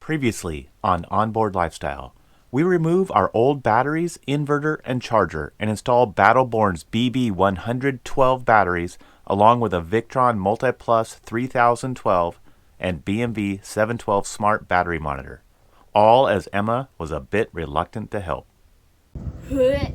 Previously on Onboard Lifestyle, we remove our old batteries, inverter, and charger and install Battle Born's BB112 batteries along with a Victron Multiplus 3012 and BMV 712 smart battery monitor, all as Emma was a bit reluctant to help. With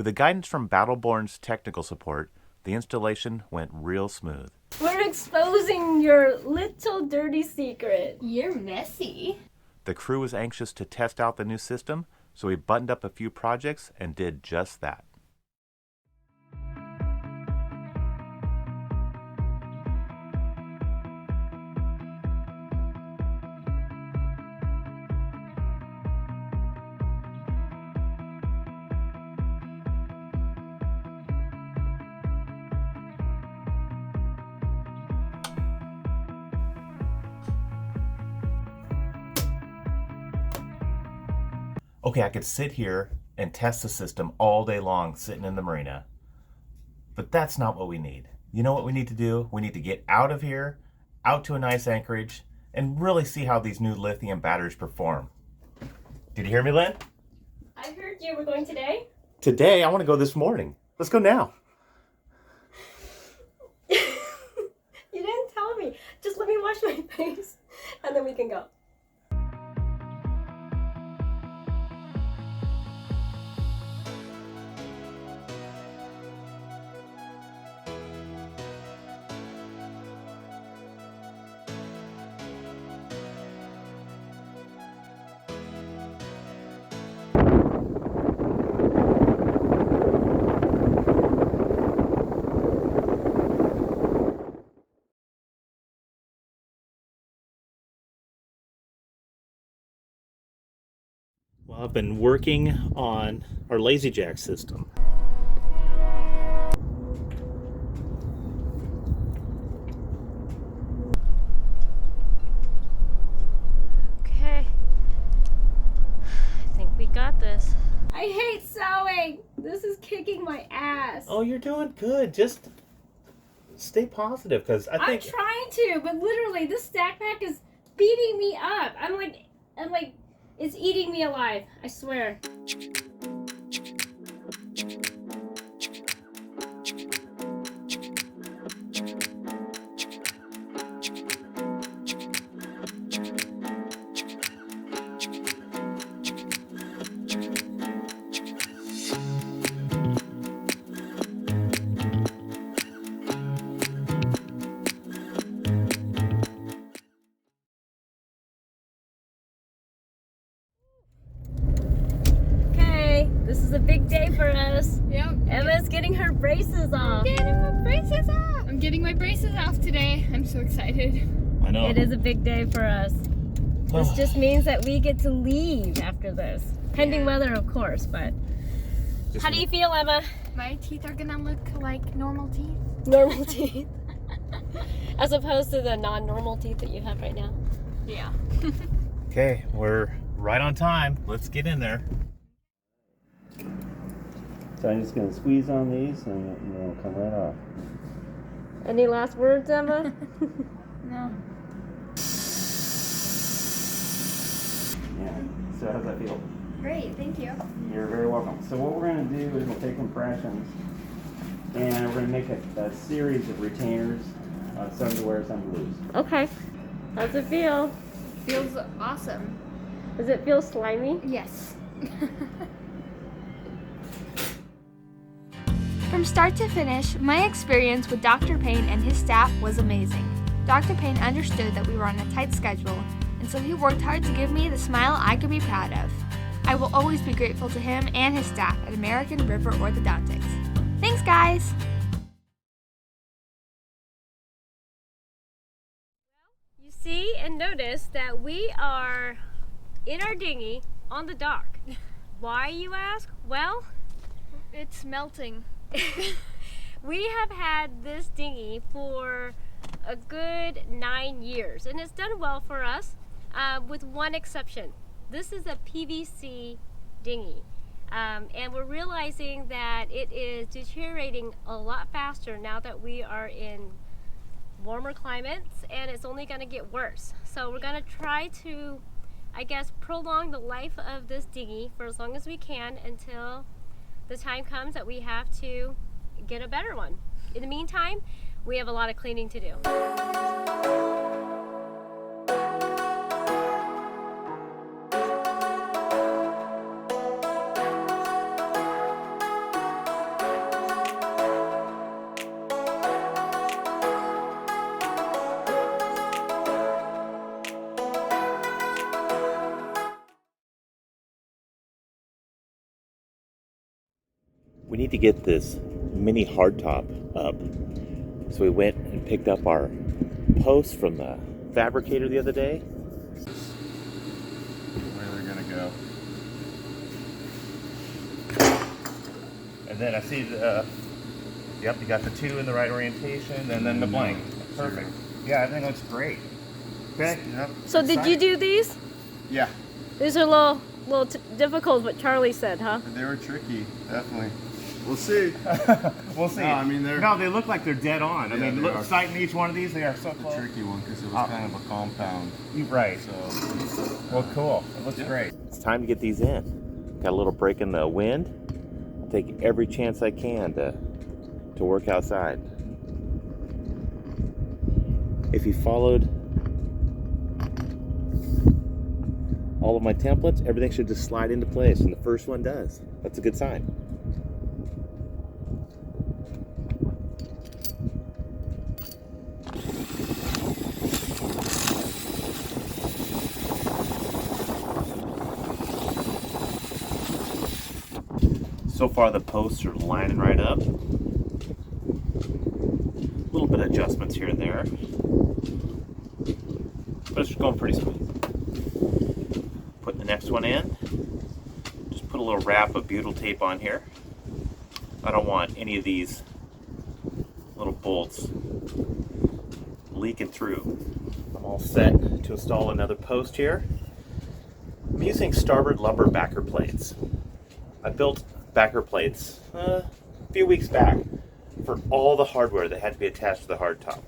the guidance from Battle Born's technical support, the installation went real smooth. We're exposing your little dirty secret. You're messy. The crew was anxious to test out the new system, so we buttoned up a few projects and did just that. Okay, I could sit here and test the system all day long sitting in the marina, but that's not what we need. You know what we need to do? We need to get out of here, out to a nice anchorage, and really see how these new lithium batteries perform. Did you hear me, Lynn? I heard you were going today. Today? I want to go this morning. Let's go now. You didn't tell me. Just let me wash my face, and then we can go. Well, I've been working on our lazy jack system. Okay. I think we got this. I hate sewing. This is kicking my ass. Oh, you're doing good. Just stay positive, because I think... I'm trying to, but literally this stack pack is beating me up. I'm like, it's eating me alive. I swear. This is a big day for us. Yep. Emma's getting her braces off. I'm getting my braces off. I'm getting my braces off today. I'm so excited. I know. It is a big day for us. This just means that we get to leave after this. Pending weather, of course, but... How do you feel, Emma? My teeth are gonna look like normal teeth. Normal teeth. As opposed to the non-normal teeth that you have right now. Yeah. Okay, we're right on time. Let's get in there. So I'm just going to squeeze on these and they'll come right off. Any last words, Emma? No. Yeah, so how's that feel? Great, thank you. You're very welcome. So what we're going to do is we'll take impressions and we're going to make a series of retainers, some to wear, some to lose. Okay. How's it feel? Feels awesome. Does it feel slimy? Yes. From start to finish, my experience with Dr. Payne and his staff was amazing. Dr. Payne understood that we were on a tight schedule, and so he worked hard to give me the smile I could be proud of. I will always be grateful to him and his staff at American River Orthodontics. Thanks, guys! You see and notice that we are in our dinghy on the dock. Why, you ask? Well, it's melting. We have had this dinghy for a good 9 years, and it's done well for us, with one exception. This is a PVC dinghy, and we're realizing that it is deteriorating a lot faster now that we are in warmer climates, and it's only going to get worse. So we're going to try to, I guess, prolong the life of this dinghy for as long as we can until the time comes that we have to get a better one. In the meantime, we have a lot of cleaning to do. We need to get this mini hardtop up. So we went and picked up our posts from the fabricator the other day. Where they're gonna go. And then I see the, yep, you got the 2 in the right orientation and then the blank. Perfect. Yeah, everything looks great. Okay. Yep. So did you do these? Yeah. These are a little difficult, what Charlie said, huh? They were tricky, definitely. We'll see. We'll see. No, I mean they look like they're dead on. Yeah, I mean, they are. sighting each one of these, they are so close. The tricky one because it was kind of a compound. Right. So. Well, cool. It looks great. It's time to get these in. Got a little break in the wind. I'll take every chance I can to work outside. If you followed all of my templates, everything should just slide into place, and the first one does. That's a good sign. So far the posts are lining right up. A little bit of adjustments here and there, but it's going pretty smooth. Put the next one in. Just put a little wrap of butyl tape on here. I don't want any of these little bolts leaking through. I'm all set to install another post here. I'm using starboard lumber backer plates. I built backer plates a few weeks back for all the hardware that had to be attached to the hardtop.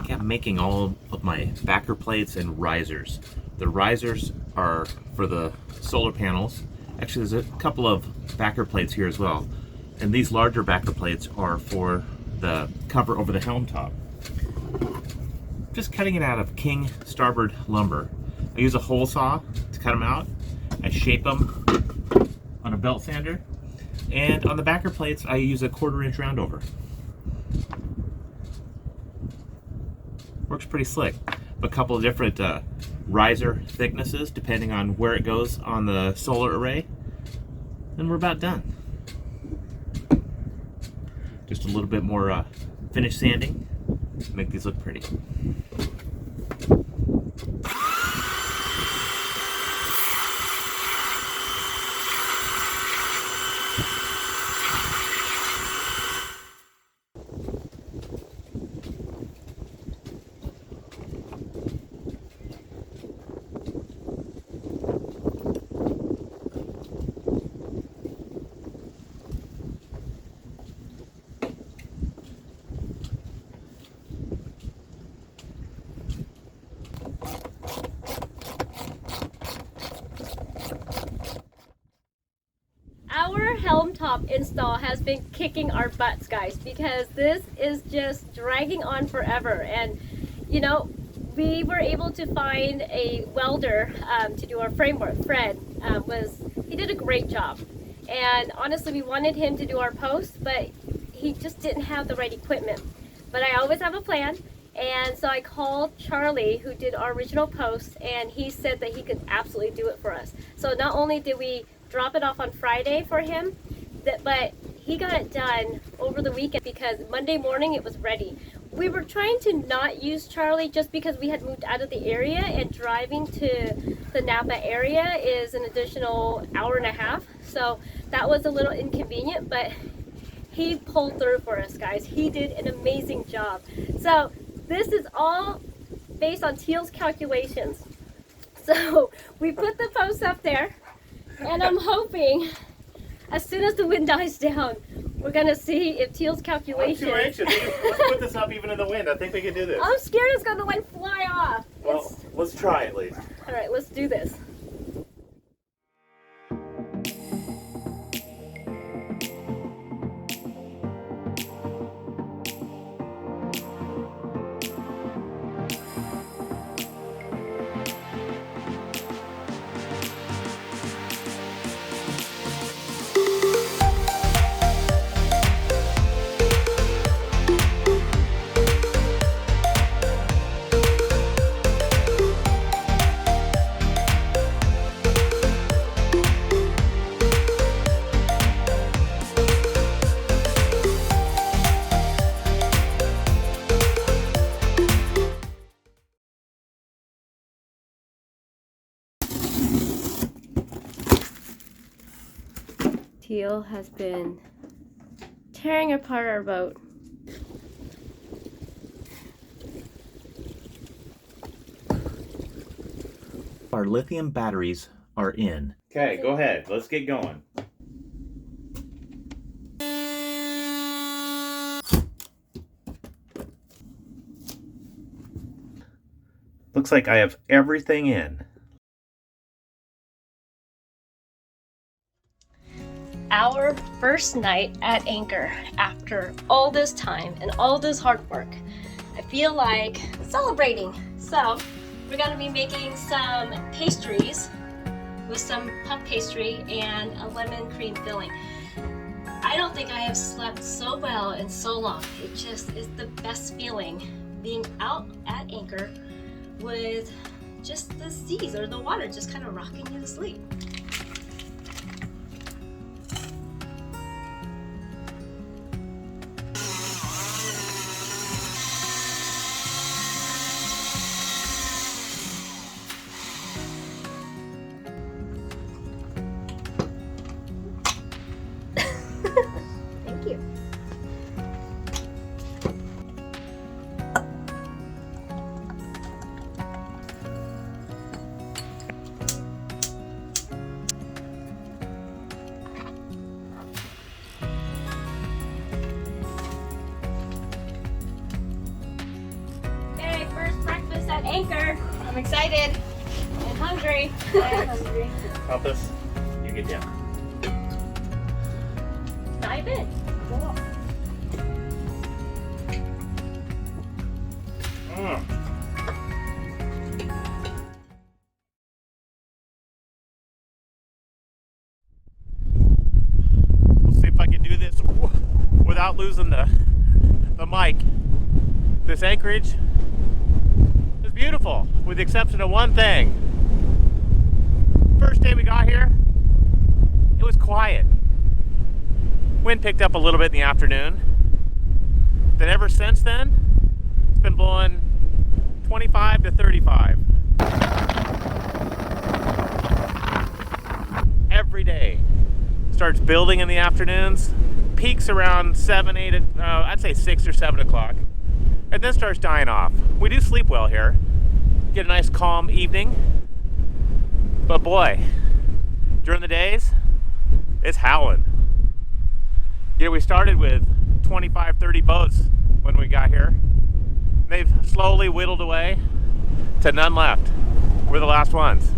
Okay, I'm making all of my backer plates and risers. The risers are for the solar panels. Actually, there's a couple of backer plates here as well. And these larger backer plates are for the cover over the helm top. Just cutting it out of King starboard lumber. I use a hole saw to cut them out. I shape them on a belt sander. And on the backer plates, I use a 1/4 inch roundover. Works pretty slick. A couple of different riser thicknesses depending on where it goes on the solar array. And we're about done. Just a little bit more finish sanding to make these look pretty. Our helm top install has been kicking our butts, guys, because this is just dragging on forever. And you know, we were able to find a welder to do our framework. Fred he did a great job, and honestly we wanted him to do our posts, but he just didn't have the right equipment. But I always have a plan, and so I called Charlie, who did our original posts, and he said that he could absolutely do it for us. So not only did we drop it off on Friday for him, but he got it done over the weekend because Monday morning it was ready. We were trying to not use Charlie just because we had moved out of the area, and driving to the Napa area is an additional hour and a half. So that was a little inconvenient, but he pulled through for us, guys. He did an amazing job. So this is all based on Teal's calculations. So we put the post up there, and I'm hoping as soon as the wind dies down, we're gonna see if Teal's calculations. I'm too anxious. Let's put this up even in the wind. I think we can do this. I'm scared it's gonna like fly off. Well, let's try at least. All right, let's do this. Teal has been tearing apart our boat. Our lithium batteries are in. Okay, go ahead. Let's get going. Looks like I have everything in. Our first night at anchor after all this time and all this hard work. I feel like celebrating. So we're gonna be making some pastries with some puff pastry and a lemon cream filling. I don't think I have slept so well in so long. It just is the best feeling being out at anchor with just the seas or the water just kind of rocking you to sleep. Thank you. Okay, first breakfast at anchor. I'm excited and hungry. I'm hungry. Help us. You get down. Dive in. Cool. We'll see if I can do this without losing the mic. This anchorage is beautiful, with the exception of one thing. First day we got here, it was quiet. Wind picked up a little bit in the afternoon. Then ever since then, it's been blowing 25 to 35. Every day. Starts building in the afternoons, peaks around 7, 8, I'd say 6 or 7 o'clock, and then starts dying off. We do sleep well here. Get a nice calm evening. But boy, during the days, it's howling. You know, we started with 25, 30 boats when we got here. They've slowly whittled away to none left. We're the last ones.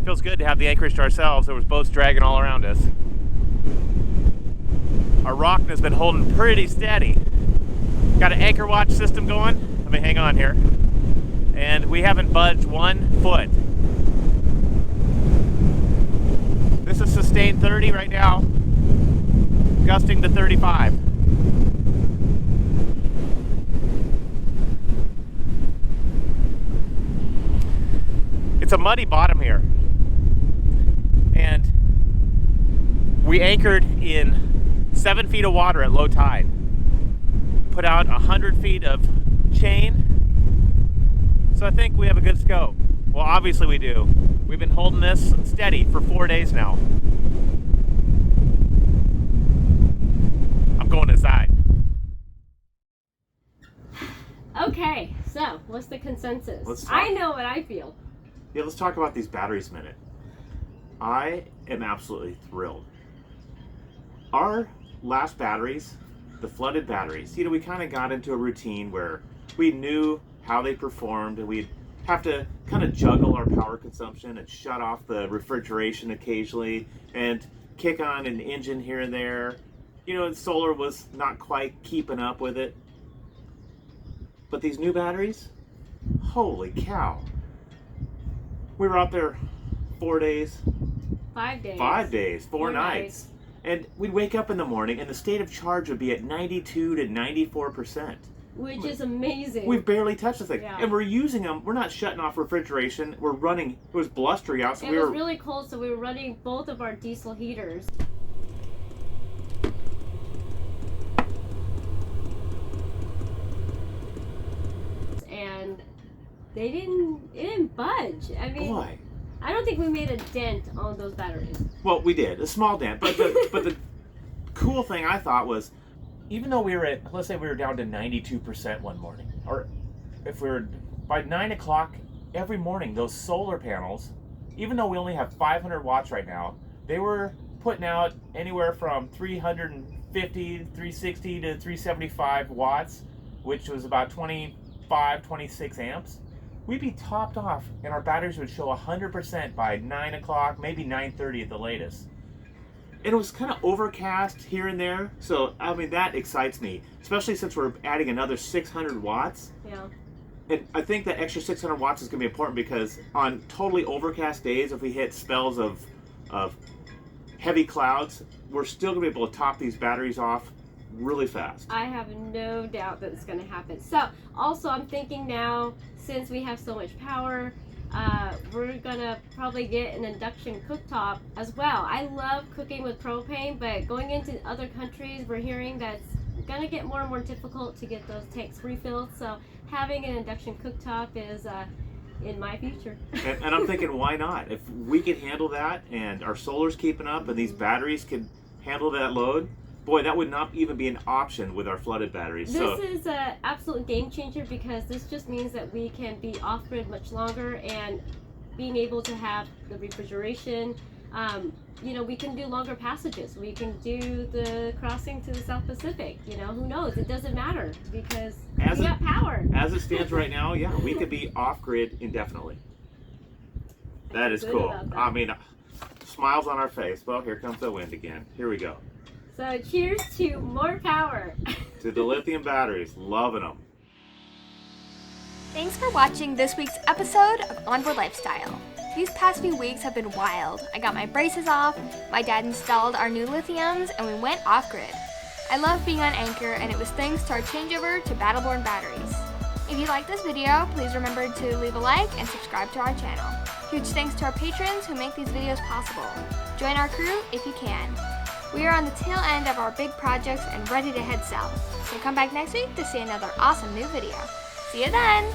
Feels good to have the anchorage to ourselves. There was boats dragging all around us. Our rocking has been holding pretty steady. Got an anchor watch system going. Let me hang on here. And we haven't budged 1 foot. This is sustained 30 right now, gusting to 35. It's a muddy bottom here. And we anchored in 7 feet of water at low tide. Put out 100 feet of chain. So I think we have a good scope. Well, obviously we do. We've been holding this steady for 4 days now. I'm going inside. Okay, So, what's the consensus? Let's talk. I know what I feel. Yeah, let's talk about these batteries a minute. I am absolutely thrilled. Our last batteries, the flooded batteries, we kind of got into a routine where we knew how they performed, and we'd have to kind of juggle our power consumption and shut off the refrigeration occasionally and kick on an engine here and there. Solar was not quite keeping up with it. But these new batteries, holy cow. We were out there 4 days. 5 days. 5 days, 4 nights. And we'd wake up in the morning and the state of charge would be at 92 to 94%. Which is amazing. We've barely touched the thing. Yeah. And we're using them. We're not shutting off refrigeration. We're running. It was blustery out. So it was really cold, so we were running both of our diesel heaters. And it didn't budge. I mean, Boy. I don't think we made a dent on those batteries. Well, we did. A small dent. But the cool thing I thought was, even though we were at, let's say we were down to 92% one morning, or if we were by 9 o'clock every morning, those solar panels, even though we only have 500 watts right now, they were putting out anywhere from 350, 360 to 375 watts, which was about 25, 26 amps. We'd be topped off and our batteries would show 100% by 9 o'clock, maybe 9:30 at the latest. And it was kind of overcast here and there, so I mean that excites me, especially since we're adding another 600 watts. Yeah. And I think that extra 600 watts is going to be important because on totally overcast days, if we hit spells of heavy clouds, we're still going to be able to top these batteries off really fast. I have no doubt that it's going to happen. So, also I'm thinking now, since we have so much power, we're gonna probably get an induction cooktop as well. I love cooking with propane, but going into other countries, we're hearing that it's gonna get more and more difficult to get those tanks refilled. So having an induction cooktop is in my future. And I'm thinking, why not? If we can handle that, and our solar's keeping up, and these batteries can handle that load, boy, that would not even be an option with our flooded batteries. This is an absolute game changer because this just means that we can be off-grid much longer, and being able to have the refrigeration, we can do longer passages. We can do the crossing to the South Pacific. Who knows? It doesn't matter because we got power. As it stands right now, yeah, we could be off-grid indefinitely. That is cool. I mean, smiles on our face. Well, here comes the wind again. Here we go. So cheers to more power. To the lithium batteries, loving them. Thanks for watching this week's episode of Onboard Lifestyle. These past few weeks have been wild. I got my braces off, my dad installed our new lithiums, and we went off-grid. I love being on Anchor, and it was thanks to our changeover to Battle Born batteries. If you like this video, please remember to leave a like and subscribe to our channel. Huge thanks to our patrons who make these videos possible. Join our crew if you can. We are on the tail end of our big projects and ready to head south. So come back next week to see another awesome new video. See you then!